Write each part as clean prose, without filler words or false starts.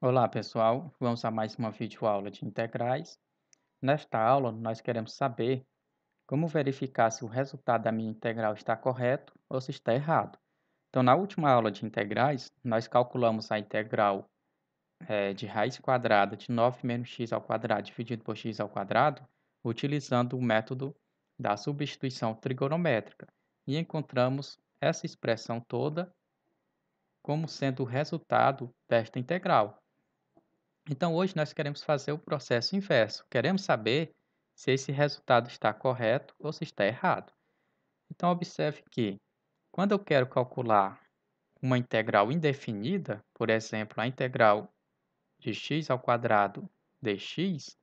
Olá pessoal, vamos a mais uma videoaula de integrais. Nesta aula, nós queremos saber como verificar se o resultado da minha integral está correto ou se está errado. Então, na última aula de integrais, nós calculamos a integral de raiz quadrada de 9 menos x ao quadrado dividido por x ao quadrado, utilizando o método da substituição trigonométrica. E encontramos essa expressão toda como sendo o resultado desta integral. Então, hoje nós queremos fazer o processo inverso. Queremos saber se esse resultado está correto ou se está errado. Então, observe que quando eu quero calcular uma integral indefinida, por exemplo, a integral de x ao quadrado dx,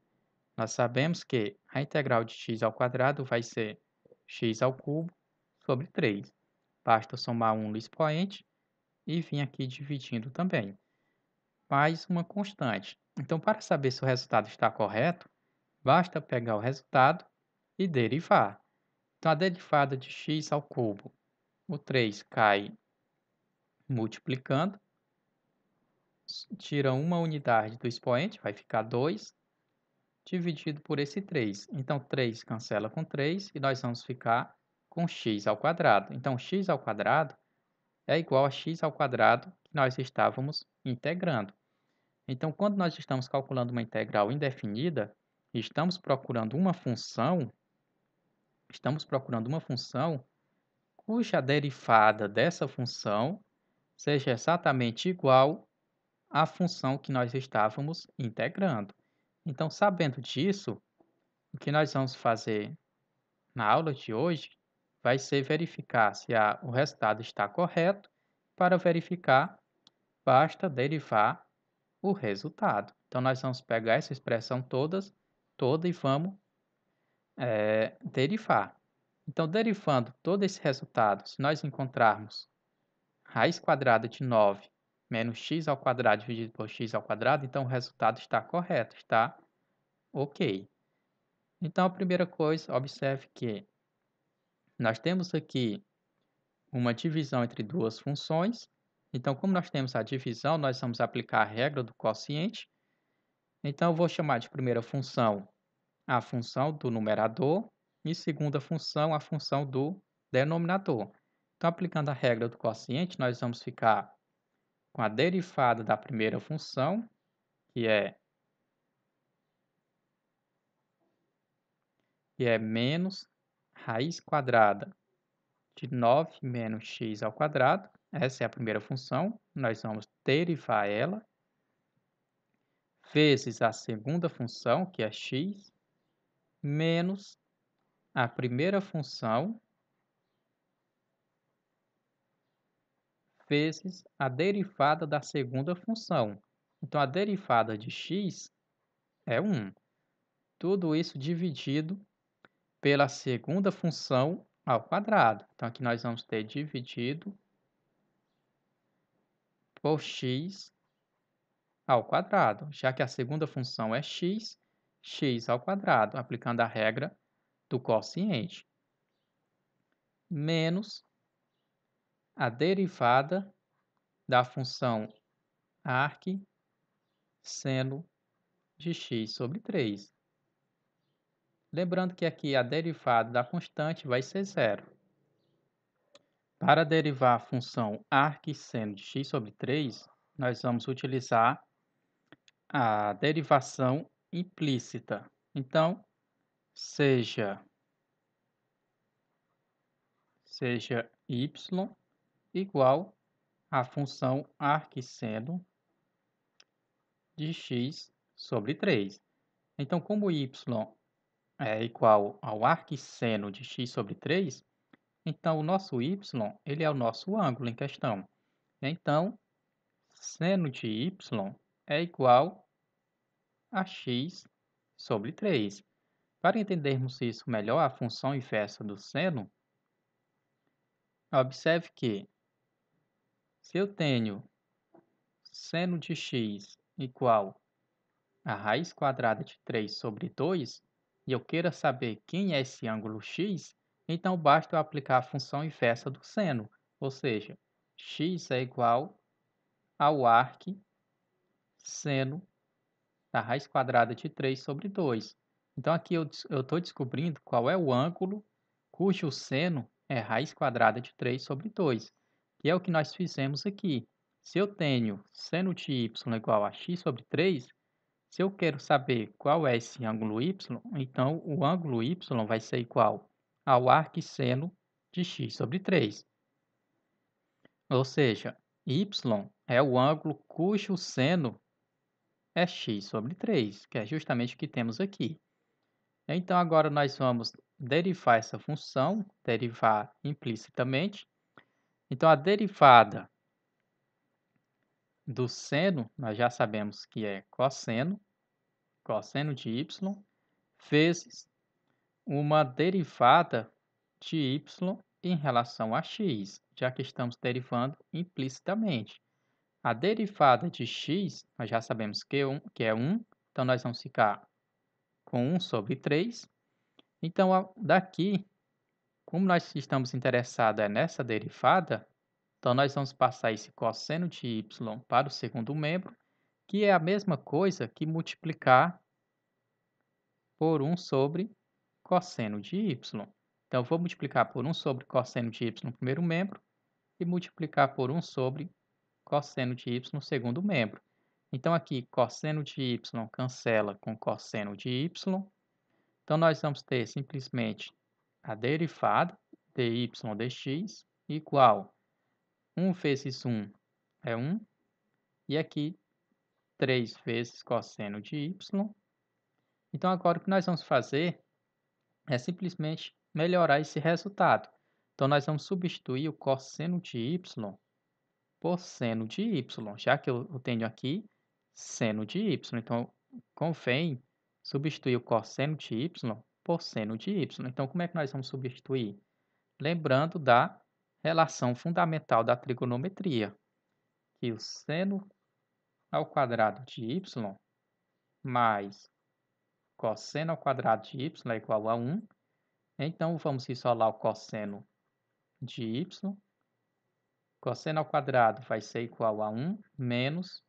nós sabemos que a integral de x ao quadrado vai ser x ao cubo sobre 3. Basta somar 1 no expoente e vir aqui dividindo também. Mais uma constante. Então, para saber se o resultado está correto, basta pegar o resultado e derivar. Então, a derivada de x ao cubo, o 3 cai multiplicando, tira uma unidade do expoente, vai ficar 2, dividido por esse 3. Então, 3 cancela com 3 e nós vamos ficar com x ao quadrado. Então, x ao quadrado é igual a x ao quadrado que nós estávamos integrando. Então, quando nós estamos calculando uma integral indefinida, estamos procurando uma função cuja derivada dessa função seja exatamente igual à função que nós estávamos integrando. Então, sabendo disso, o que nós vamos fazer na aula de hoje vai ser verificar se o resultado está correto. Para verificar, basta derivar o resultado. Então, nós vamos pegar essa expressão toda e vamos derivar. Então, derivando todo esse resultado, se nós encontrarmos raiz quadrada de 9 menos x ao quadrado dividido por x ao quadrado, então o resultado está correto, está ok. Então, a primeira coisa, observe que nós temos aqui uma divisão entre duas funções. Então, como nós temos a divisão, nós vamos aplicar a regra do quociente. Então, eu vou chamar de primeira função a função do numerador e segunda função a função do denominador. Então, aplicando a regra do quociente, nós vamos ficar com a derivada da primeira função, que é menos raiz quadrada de 9 menos x ao quadrado. Essa é a primeira função, nós vamos derivar ela, vezes a segunda função, que é x, menos a primeira função, vezes a derivada da segunda função. Então, a derivada de x é 1. Tudo isso dividido pela segunda função ao quadrado. Então, aqui nós vamos ter dividido por x ao quadrado, já que a segunda função é x ao quadrado, aplicando a regra do quociente, menos a derivada da função arc seno de x sobre 3. Lembrando que aqui a derivada da constante vai ser zero. Para derivar a função arc seno de x sobre 3, nós vamos utilizar a derivação implícita. Então, seja y igual à função arcseno de x sobre 3. Então, como y é igual ao arcseno de x sobre 3, então o nosso y ele é o nosso ângulo em questão. Então, seno de y é igual a x sobre 3. Para entendermos isso melhor, a função inversa do seno, observe que se eu tenho seno de x igual a raiz quadrada de 3 sobre 2, e eu queira saber quem é esse ângulo x, então basta eu aplicar a função inversa do seno, ou seja, x é igual ao arc seno da raiz quadrada de 3 sobre 2. Então aqui eu estou descobrindo qual é o ângulo cujo seno é raiz quadrada de 3 sobre 2, que é o que nós fizemos aqui. Se eu tenho seno de y igual a x sobre 3, se eu quero saber qual é esse ângulo y, então o ângulo y vai ser igual ao arquisseno de x sobre 3. Ou seja, y é o ângulo cujo seno é x sobre 3, que é justamente o que temos aqui. Então agora nós vamos derivar essa função, derivar implicitamente. Então a derivada do seno, nós já sabemos que é cosseno de y, vezes uma derivada de y em relação a x, já que estamos derivando implicitamente. A derivada de x, nós já sabemos que é 1, então nós vamos ficar com 1 sobre 3. Então, daqui, como nós estamos interessados nessa derivada, então nós vamos passar esse cosseno de y para o segundo membro, que é a mesma coisa que multiplicar por 1 sobre cosseno de y. Então, eu vou multiplicar por 1 sobre cosseno de y no primeiro membro e multiplicar por 1 sobre cosseno de y no segundo membro. Então, aqui, cosseno de y cancela com cosseno de y. Então, nós vamos ter simplesmente a derivada dy dx igual 1 vezes 1 é 1, e aqui 3 vezes cosseno de y. Então, agora o que nós vamos fazer é simplesmente melhorar esse resultado. Então, nós vamos substituir o cosseno de y por seno de y, já que eu tenho aqui seno de y. Então, convém substituir o cosseno de y por seno de y. Então, como é que nós vamos substituir? Lembrando da relação fundamental da trigonometria, que o seno ao quadrado de y mais cosseno ao quadrado de y é igual a 1. Então, vamos isolar o cosseno de y. Cosseno ao quadrado vai ser igual a 1 menos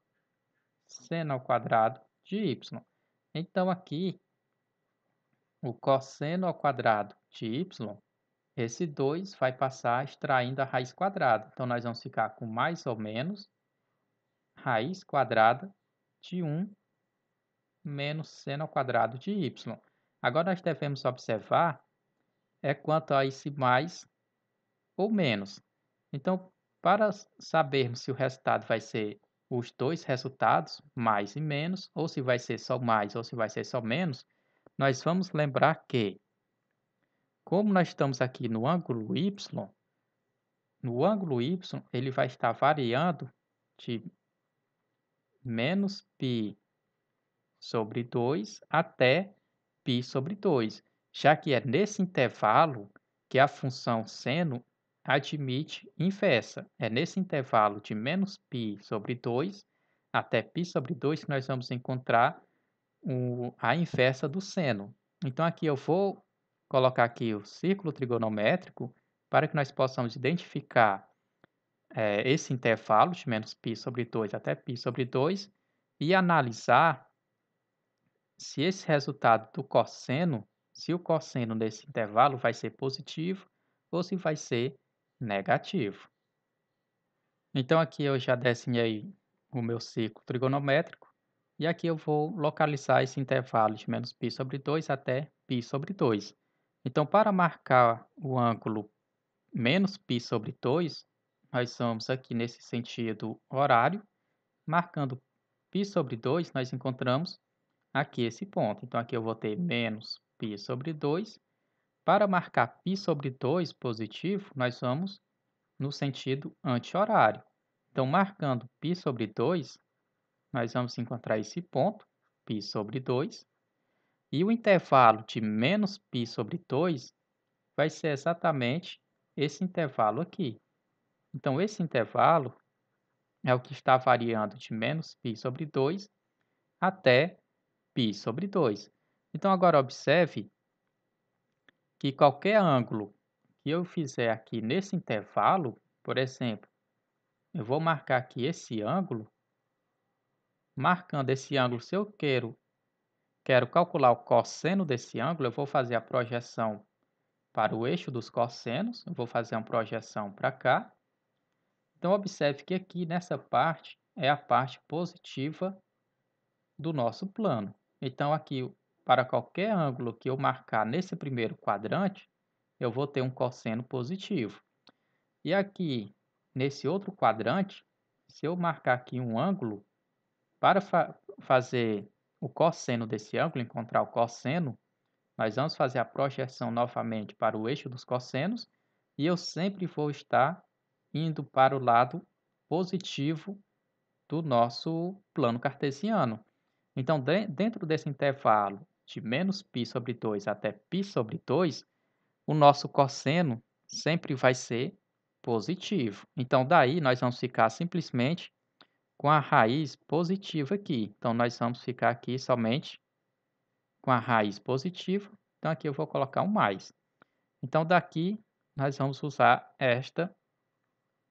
seno ao quadrado de y. Então, aqui, o cosseno ao quadrado de y, esse 2 vai passar extraindo a raiz quadrada. Então, nós vamos ficar com mais ou menos raiz quadrada de 1 menos seno ao quadrado de y. Agora, nós devemos observar quanto a esse mais ou menos. Então, para sabermos se o resultado vai ser os dois resultados, mais e menos, ou se vai ser só mais ou se vai ser só menos, nós vamos lembrar que, como nós estamos aqui no ângulo y, ele vai estar variando de menos π sobre 2 até π sobre 2, já que é nesse intervalo que a função seno admite inversa. É nesse intervalo de menos π sobre 2 até π sobre 2 que nós vamos encontrar a inversa do seno. Então, aqui eu vou colocar aqui o círculo trigonométrico para que nós possamos identificar esse intervalo de menos π sobre 2 até π sobre 2 e analisar se esse resultado do cosseno, se o cosseno nesse intervalo vai ser positivo ou se vai ser negativo. Então, aqui eu já desenhei o meu círculo trigonométrico e aqui eu vou localizar esse intervalo de menos π sobre 2 até π sobre 2. Então, para marcar o ângulo menos π sobre 2, nós vamos aqui nesse sentido horário, marcando π sobre 2, nós encontramos aqui esse ponto. Então, aqui eu vou ter menos π sobre 2. Para marcar π sobre 2 positivo, nós vamos no sentido anti-horário. Então, marcando π sobre 2, nós vamos encontrar esse ponto, π sobre 2. E o intervalo de menos π sobre 2 vai ser exatamente esse intervalo aqui. Então, esse intervalo é o que está variando de menos π sobre 2 até π sobre 2. Então, agora observe que qualquer ângulo que eu fizer aqui nesse intervalo, por exemplo, eu vou marcar aqui esse ângulo, marcando esse ângulo, se eu quero calcular o cosseno desse ângulo, eu vou fazer a projeção para o eixo dos cossenos, eu vou fazer uma projeção para cá. Então, observe que aqui nessa parte é a parte positiva do nosso plano. Então, aqui, para qualquer ângulo que eu marcar nesse primeiro quadrante, eu vou ter um cosseno positivo. E aqui, nesse outro quadrante, se eu marcar aqui um ângulo, para fazer o cosseno desse ângulo, encontrar o cosseno, nós vamos fazer a projeção novamente para o eixo dos cossenos, e eu sempre vou estar indo para o lado positivo do nosso plano cartesiano. Então, dentro desse intervalo de menos π sobre 2 até π sobre 2, o nosso cosseno sempre vai ser positivo. Então, daí nós vamos ficar simplesmente com a raiz positiva aqui. Então, nós vamos ficar aqui somente com a raiz positiva. Então, aqui eu vou colocar um mais. Então, daqui nós vamos usar esta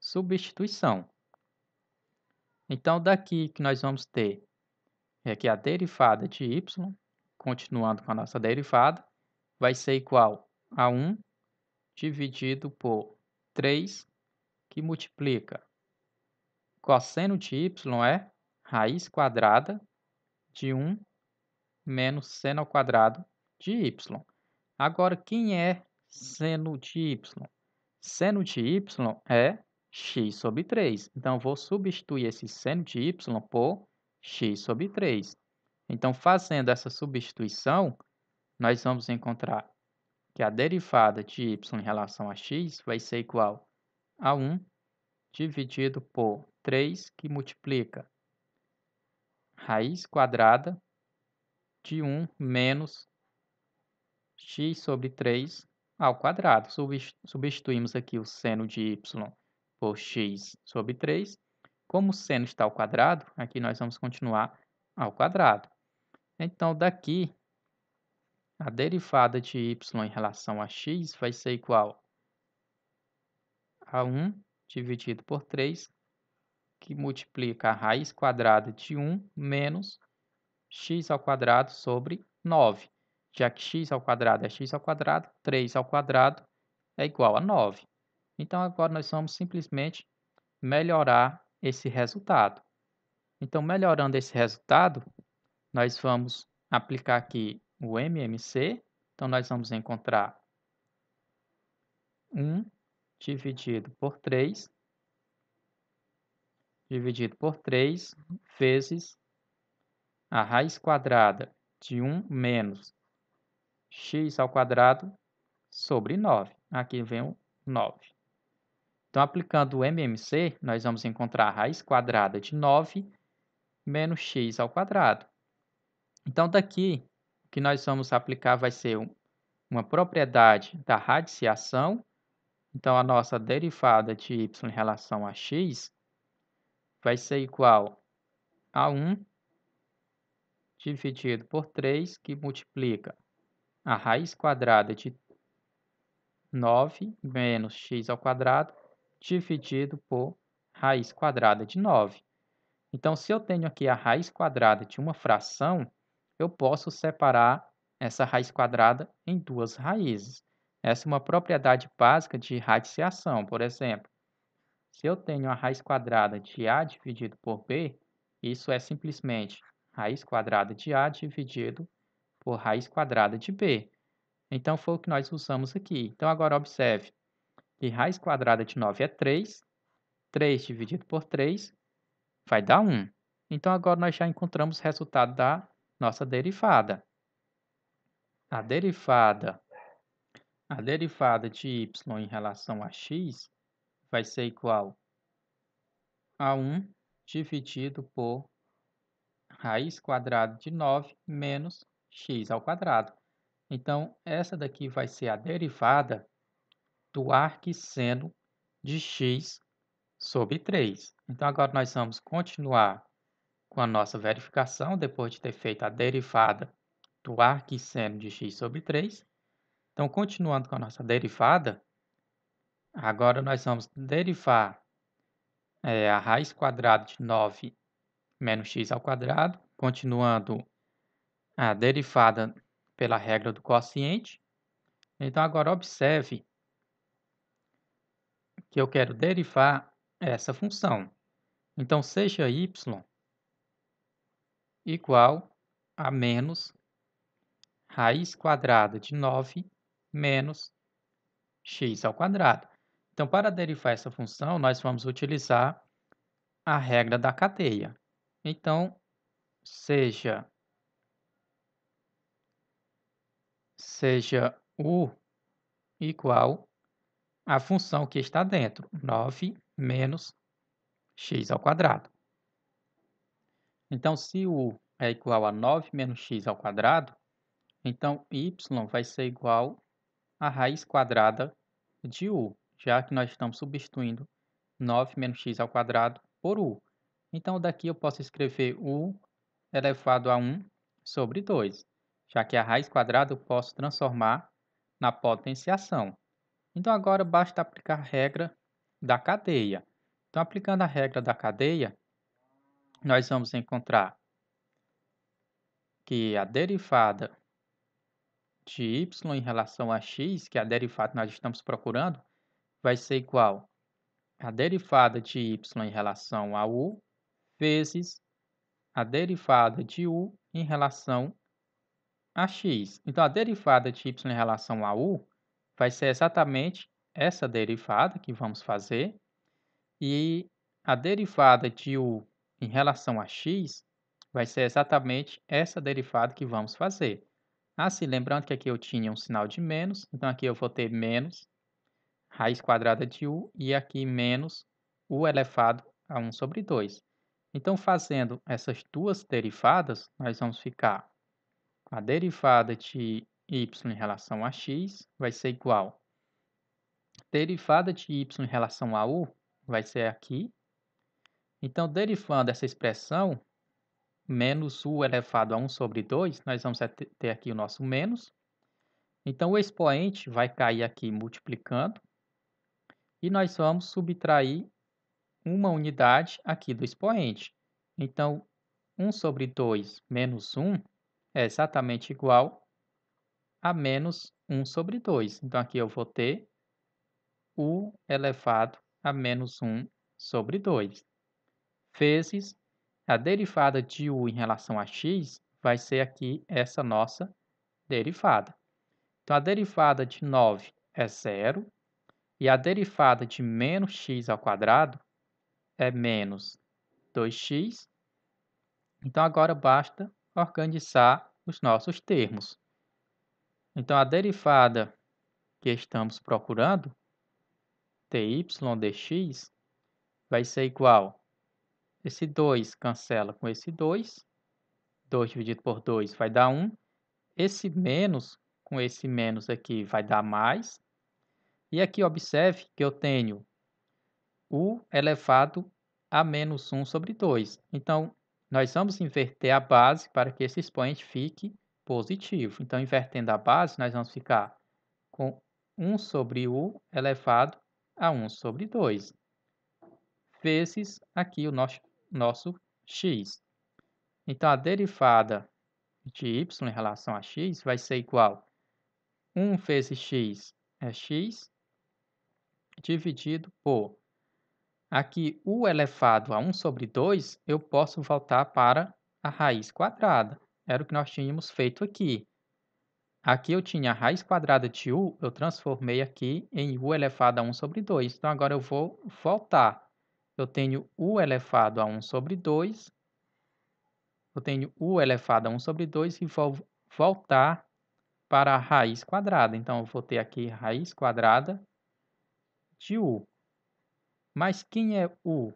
substituição. Então, daqui que nós vamos ter é que a derivada de y, continuando com a nossa derivada, vai ser igual a 1 dividido por 3, que multiplica cosseno de y é raiz quadrada de 1 menos seno ao quadrado de y. Agora, quem é seno de y? Seno de y é x sobre 3. Então, eu vou substituir esse seno de y por x sobre 3. Então, fazendo essa substituição, nós vamos encontrar que a derivada de y em relação a x vai ser igual a 1 dividido por 3, que multiplica raiz quadrada de 1 menos x sobre 3 ao quadrado. Substituímos aqui o seno de y por x sobre 3. Como o seno está ao quadrado, aqui nós vamos continuar ao quadrado. Então, daqui, a derivada de y em relação a x vai ser igual a 1 dividido por 3, que multiplica a raiz quadrada de 1 menos x ao quadrado sobre 9. Já que x ao quadrado é x ao quadrado, 3 ao quadrado é igual a 9. Então, agora nós vamos simplesmente melhorar esse resultado. Então, melhorando esse resultado, nós vamos aplicar aqui o MMC. Então, nós vamos encontrar 1 dividido por 3 vezes a raiz quadrada de 1 menos x ao quadrado sobre 9. Aqui vem o 9. Então, aplicando o MMC, nós vamos encontrar a raiz quadrada de 9 menos x ao quadrado. Então, daqui, o que nós vamos aplicar vai ser uma propriedade da radiciação. Então, a nossa derivada de y em relação a x vai ser igual a 1 dividido por 3, que multiplica a raiz quadrada de 9 menos x ao quadrado, dividido por raiz quadrada de 9. Então, se eu tenho aqui a raiz quadrada de uma fração, eu posso separar essa raiz quadrada em duas raízes. Essa é uma propriedade básica de radiciação. Por exemplo, se eu tenho a raiz quadrada de a dividido por b, isso é simplesmente raiz quadrada de a dividido por raiz quadrada de b. Então, foi o que nós usamos aqui. Então, agora observe que raiz quadrada de 9 é 3. 3 dividido por 3 vai dar 1. Então, agora nós já encontramos o resultado da nossa derivada. A derivada de y em relação a x vai ser igual a 1 dividido por raiz quadrada de 9 menos x ao quadrado. Então, essa daqui vai ser a derivada do arquisseno de x sobre 3. Então, agora nós vamos continuar com a nossa verificação, depois de ter feito a derivada do arquisseno de x sobre 3. Então, continuando com a nossa derivada, agora nós vamos derivar a raiz quadrada de 9 menos x ao quadrado, continuando a derivada pela regra do quociente. Então, agora observe que eu quero derivar essa função. Então, seja y igual a menos raiz quadrada de 9 menos x ao quadrado. Então, para derivar essa função, nós vamos utilizar a regra da cadeia. Então, seja u igual à função que está dentro, 9 menos x ao quadrado. Então, se u é igual a 9 menos x ao quadrado, então y vai ser igual à raiz quadrada de u, já que nós estamos substituindo 9 menos x ao quadrado por u. Então, daqui eu posso escrever u elevado a 1 sobre 2, já que a raiz quadrada eu posso transformar na potenciação. Então, agora basta aplicar a regra da cadeia. Então, aplicando a regra da cadeia, nós vamos encontrar que a derivada de y em relação a x, que é a derivada que nós estamos procurando, vai ser igual a derivada de y em relação a u vezes a derivada de u em relação a x. Então, a derivada de y em relação a u vai ser exatamente essa derivada que vamos fazer, e a derivada de u em relação a x vai ser exatamente essa derivada que vamos fazer. Assim, lembrando que aqui eu tinha um sinal de menos, então aqui eu vou ter menos raiz quadrada de u e aqui menos u elevado a 1 sobre 2. Então, fazendo essas duas derivadas, nós vamos ficar a derivada de y em relação a x vai ser igual a derivada de y em relação a u vai ser aqui. Então, derivando essa expressão, menos u elevado a 1 sobre 2, nós vamos ter aqui o nosso menos. Então, o expoente vai cair aqui multiplicando e nós vamos subtrair uma unidade aqui do expoente. Então, 1 sobre 2 menos 1 é exatamente igual a menos 1 sobre 2. Então, aqui eu vou ter u elevado a menos 1 sobre 2, vezes a derivada de u em relação a x vai ser aqui essa nossa derivada. Então, a derivada de 9 é zero e a derivada de menos x ao quadrado é menos 2x. Então, agora basta organizar os nossos termos. Então, a derivada que estamos procurando, dy dx, vai ser igual, esse 2 cancela com esse 2, 2 dividido por 2 vai dar 1, esse menos com esse menos aqui vai dar mais, e aqui observe que eu tenho u elevado a menos 1 sobre 2. Então, nós vamos inverter a base para que esse expoente fique positivo. Então, invertendo a base, nós vamos ficar com 1 sobre u elevado a 1 sobre 2, vezes aqui o nosso x. Então, a derivada de y em relação a x vai ser igual a 1 vezes x é x, dividido por aqui u elevado a 1 sobre 2, eu posso voltar para a raiz quadrada. Era o que nós tínhamos feito aqui. Aqui eu tinha a raiz quadrada de u, eu transformei aqui em u elevado a 1 sobre 2. Então, agora eu vou voltar. Eu tenho u elevado a 1 sobre 2. Eu tenho u elevado a 1 sobre 2 e vou voltar para a raiz quadrada. Então, eu vou ter aqui raiz quadrada de u. Mas quem é u?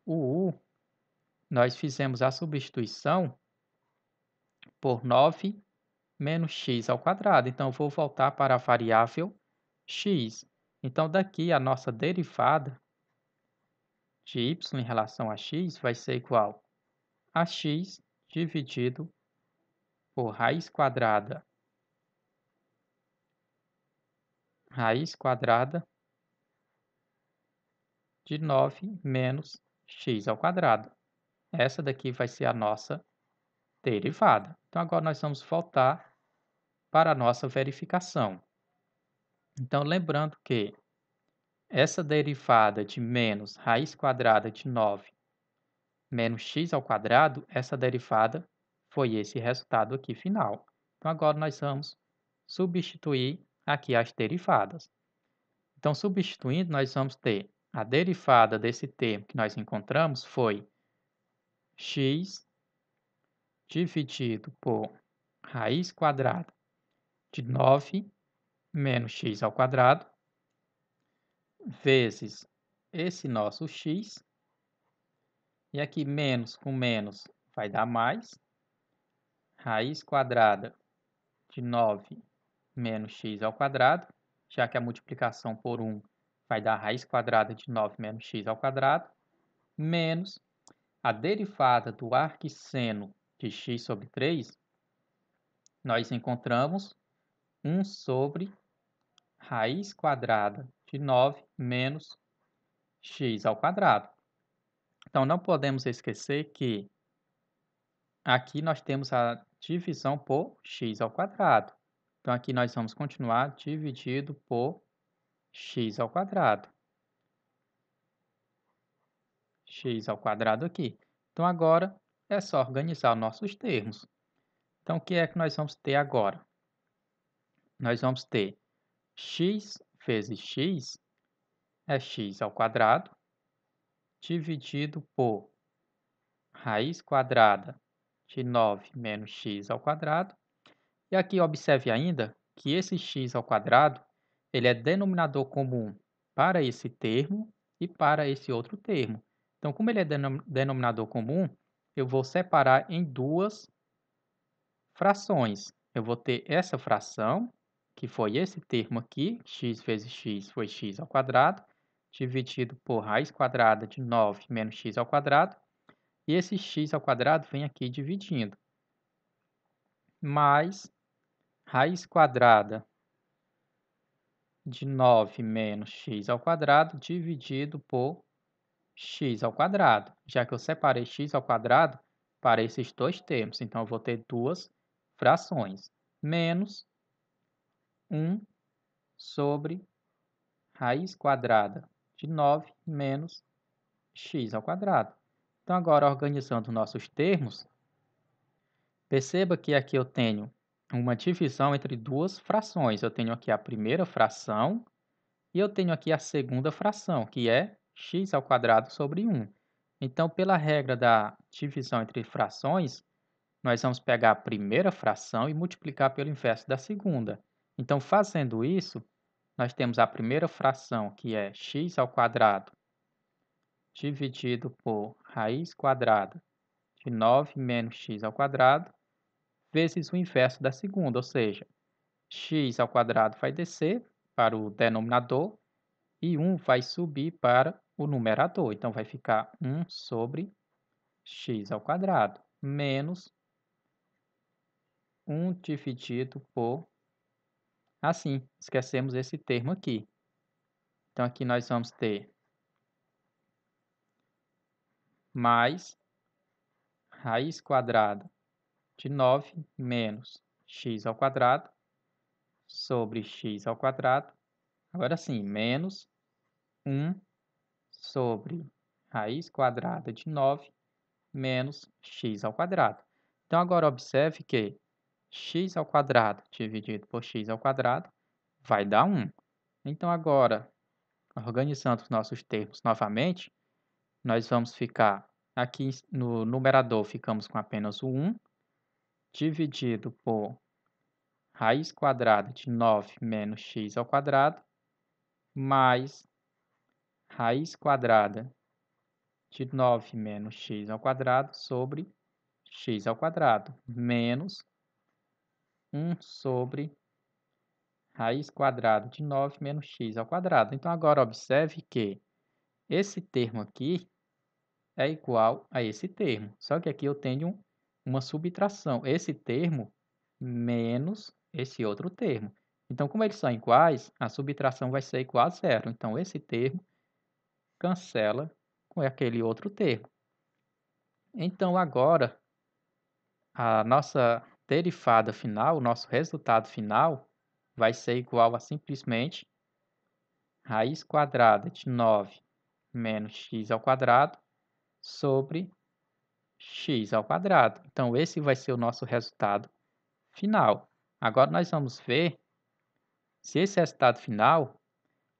O u, nós fizemos a substituição por 9 menos x ao quadrado. Então, eu vou voltar para a variável x. Então, daqui a nossa derivada de y em relação a x vai ser igual a x dividido por raiz quadrada de 9 menos x ao quadrado. essa daqui vai ser a nossa derivada. Então, agora nós vamos voltar para a nossa verificação. Então, lembrando que essa derivada de menos raiz quadrada de 9 menos x ao quadrado, essa derivada foi esse resultado aqui final. Então, agora nós vamos substituir aqui as derivadas. Então, substituindo, nós vamos ter a derivada desse termo que nós encontramos foi x dividido por raiz quadrada de 9 menos x ao quadrado, vezes esse nosso x, e aqui menos com menos vai dar mais, raiz quadrada de 9 menos x ao quadrado, já que a multiplicação por 1 vai dar raiz quadrada de 9 menos x ao quadrado, menos a derivada do arquisseno de x sobre 3, nós encontramos 1 sobre raiz quadrada de 9 menos x ao quadrado. Então, não podemos esquecer que aqui nós temos a divisão por x ao quadrado. Então, aqui nós vamos continuar dividido por x ao quadrado. X ao quadrado aqui. Então, agora é só organizar nossos termos. Então, o que é que nós vamos ter agora? Nós vamos ter x vezes x é x ao quadrado, dividido por raiz quadrada de 9 menos x ao quadrado. E aqui observe ainda que esse x ao quadrado ele é denominador comum para esse termo e para esse outro termo. Então, como ele é denominador comum, eu vou separar em duas frações. Eu vou ter essa fração, que foi esse termo aqui, x vezes x foi x ao quadrado, dividido por raiz quadrada de 9 menos x ao quadrado, e esse x ao quadrado vem aqui dividindo, mais raiz quadrada de 9 menos x ao quadrado dividido por x ao quadrado, já que eu separei x ao quadrado para esses dois termos. Então, eu vou ter duas frações, menos 1 sobre raiz quadrada de 9 menos x ao quadrado. Então, agora, organizando nossos termos, perceba que aqui eu tenho uma divisão entre duas frações. Eu tenho aqui a primeira fração e eu tenho aqui a segunda fração, que é x ao quadrado sobre 1. Então, pela regra da divisão entre frações, nós vamos pegar a primeira fração e multiplicar pelo inverso da segunda. Então, fazendo isso, nós temos a primeira fração, que é x ao quadrado dividido por raiz quadrada de 9 menos x ao quadrado, vezes o inverso da segunda, ou seja, x ao quadrado vai descer para o denominador e 1 vai subir para o numerador. Então, vai ficar 1 sobre x ao quadrado, menos 1 dividido por... Assim, esquecemos esse termo aqui. Então, aqui nós vamos ter mais raiz quadrada de 9 menos x ao quadrado sobre x ao quadrado. Agora sim, menos 1 sobre raiz quadrada de 9 menos x ao quadrado. Então, agora observe que x ao quadrado dividido por x ao quadrado vai dar 1. Então, agora, organizando os nossos termos novamente, nós vamos ficar aqui no numerador, ficamos com apenas o 1, dividido por raiz quadrada de 9 menos x ao quadrado, mais raiz quadrada de 9 menos x ao quadrado sobre x ao quadrado, menos 1 sobre raiz quadrada de 9 menos x ao quadrado. Então, agora observe que esse termo aqui é igual a esse termo, só que aqui eu tenho uma subtração, esse termo menos esse outro termo. Então, como eles são iguais, a subtração vai ser igual a zero. Então, esse termo cancela com aquele outro termo. Então agora, a nossa derivada final, o nosso resultado final, vai ser igual a simplesmente raiz quadrada de 9 menos x ao quadrado sobre x ao quadrado. Então esse vai ser o nosso resultado final. Agora nós vamos ver se esse resultado final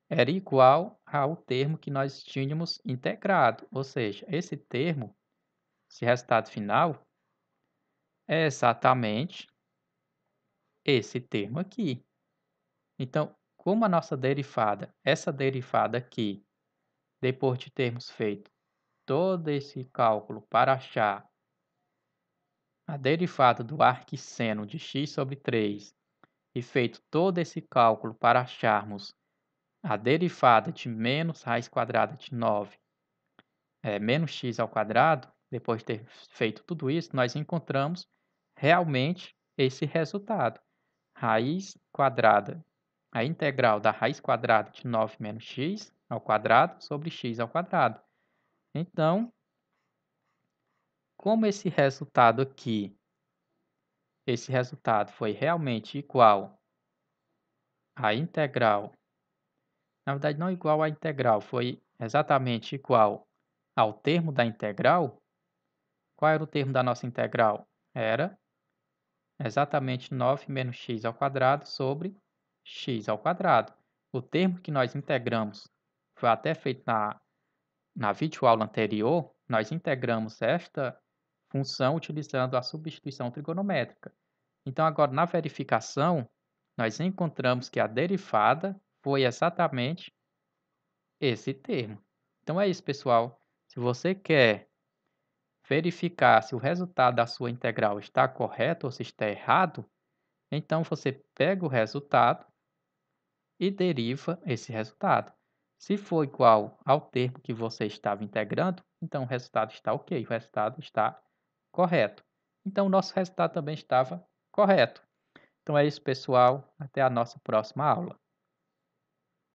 era igual ao termo que nós tínhamos integrado, ou seja, esse termo, esse resultado final, é exatamente esse termo aqui. Então, como a nossa derivada, essa derivada aqui, depois de termos feito todo esse cálculo para achar a derivada do arquisseno de x sobre 3 e feito todo esse cálculo para acharmos a derivada de menos raiz quadrada de 9 menos x ao quadrado, depois de ter feito tudo isso, nós encontramos realmente esse resultado. Raiz quadrada, a integral da raiz quadrada de 9 menos x ao quadrado sobre x ao quadrado. Então, como esse resultado aqui, esse resultado foi realmente igual à integral, na verdade não igual à integral, foi exatamente igual ao termo da integral. Qual era o termo da nossa integral? Era exatamente 9 menos x ao quadrado sobre x ao quadrado. O termo que nós integramos foi até feito na videoaula anterior, nós integramos esta função utilizando a substituição trigonométrica. Então, agora na verificação, nós encontramos que a derivada foi exatamente esse termo. Então é isso, pessoal. Se você quer verificar se o resultado da sua integral está correto ou se está errado, então você pega o resultado e deriva esse resultado. Se for igual ao termo que você estava integrando, então o resultado está ok, o resultado está correto. Então o nosso resultado também estava correto. Então é isso, pessoal. Até a nossa próxima aula.